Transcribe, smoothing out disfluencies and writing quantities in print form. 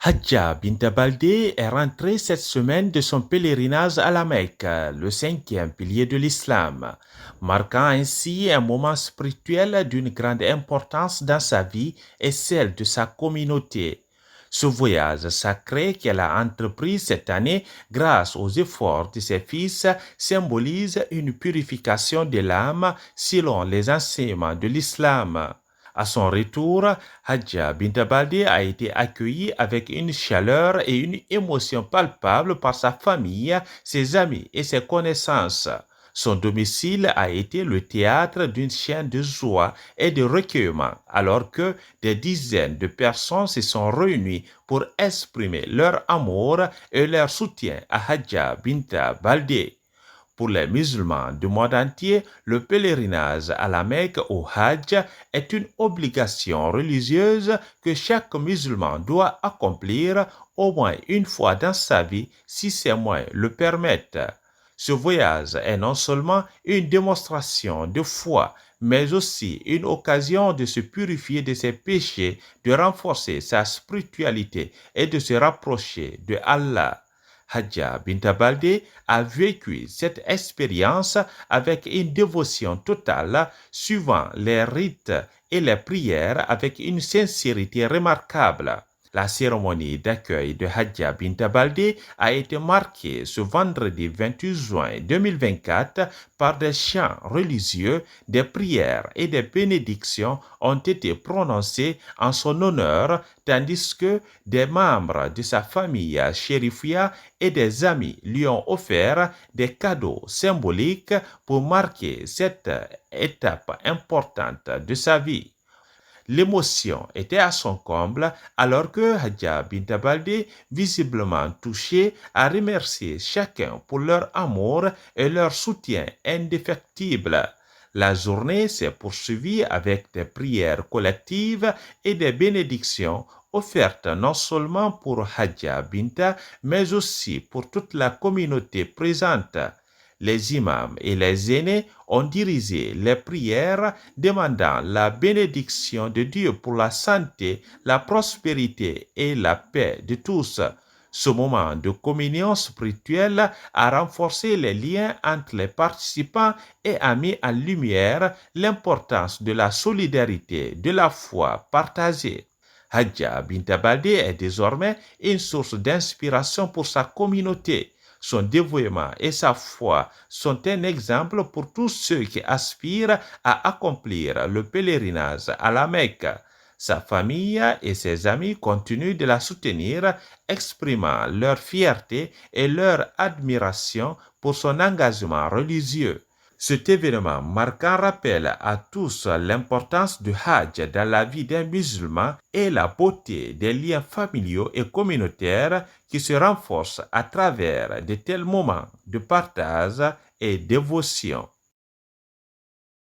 Hadja Binta Baldé est rentrée cette semaine de son pèlerinage à la Mecque, le cinquième pilier de l'islam, marquant ainsi un moment spirituel d'une grande importance dans sa vie et celle de sa communauté. Ce voyage sacré qu'elle a entrepris cette année grâce aux efforts de ses fils symbolise une purification de l'âme selon les enseignements de l'islam. À son retour, Hadja Binta Baldé a été accueillie avec une chaleur et une émotion palpable par sa famille, ses amis et ses connaissances. Son domicile a été le théâtre d'une chaîne de joie et de recueillement, alors que des dizaines de personnes se sont réunies pour exprimer leur amour et leur soutien à Hadja Binta Baldé. Pour les musulmans du monde entier, le pèlerinage à la Mecque au Hajj est une obligation religieuse que chaque musulman doit accomplir au moins une fois dans sa vie si ses moyens le permettent. Ce voyage est non seulement une démonstration de foi, mais aussi une occasion de se purifier de ses péchés, de renforcer sa spiritualité et de se rapprocher de Allah. Hadja Binta Baldé a vécu cette expérience avec une dévotion totale, suivant les rites et les prières avec une sincérité remarquable. La cérémonie d'accueil de Hadja Binta Baldé a été marquée ce vendredi 28 juin 2024 par des chants religieux, des prières et des bénédictions ont été prononcées en son honneur, tandis que des membres de sa famille chérifia et des amis lui ont offert des cadeaux symboliques pour marquer cette étape importante de sa vie. L'émotion était à son comble alors que Hadja Binta Baldé, visiblement touchée, a remercié chacun pour leur amour et leur soutien indéfectible. La journée s'est poursuivie avec des prières collectives et des bénédictions offertes non seulement pour Hadja Binta, mais aussi pour toute la communauté présente. Les imams et les aînés ont dirigé les prières demandant la bénédiction de Dieu pour la santé, la prospérité et la paix de tous. Ce moment de communion spirituelle a renforcé les liens entre les participants et a mis en lumière l'importance de la solidarité, de la foi partagée. Hadja Binta Baldé est désormais une source d'inspiration pour sa communauté. Son dévouement et sa foi sont un exemple pour tous ceux qui aspirent à accomplir le pèlerinage à la Mecque. Sa famille et ses amis continuent de la soutenir, exprimant leur fierté et leur admiration pour son engagement religieux. Cet événement marque un rappel à tous l'importance du Hajj dans la vie d'un musulman et la beauté des liens familiaux et communautaires qui se renforcent à travers de tels moments de partage et dévotion.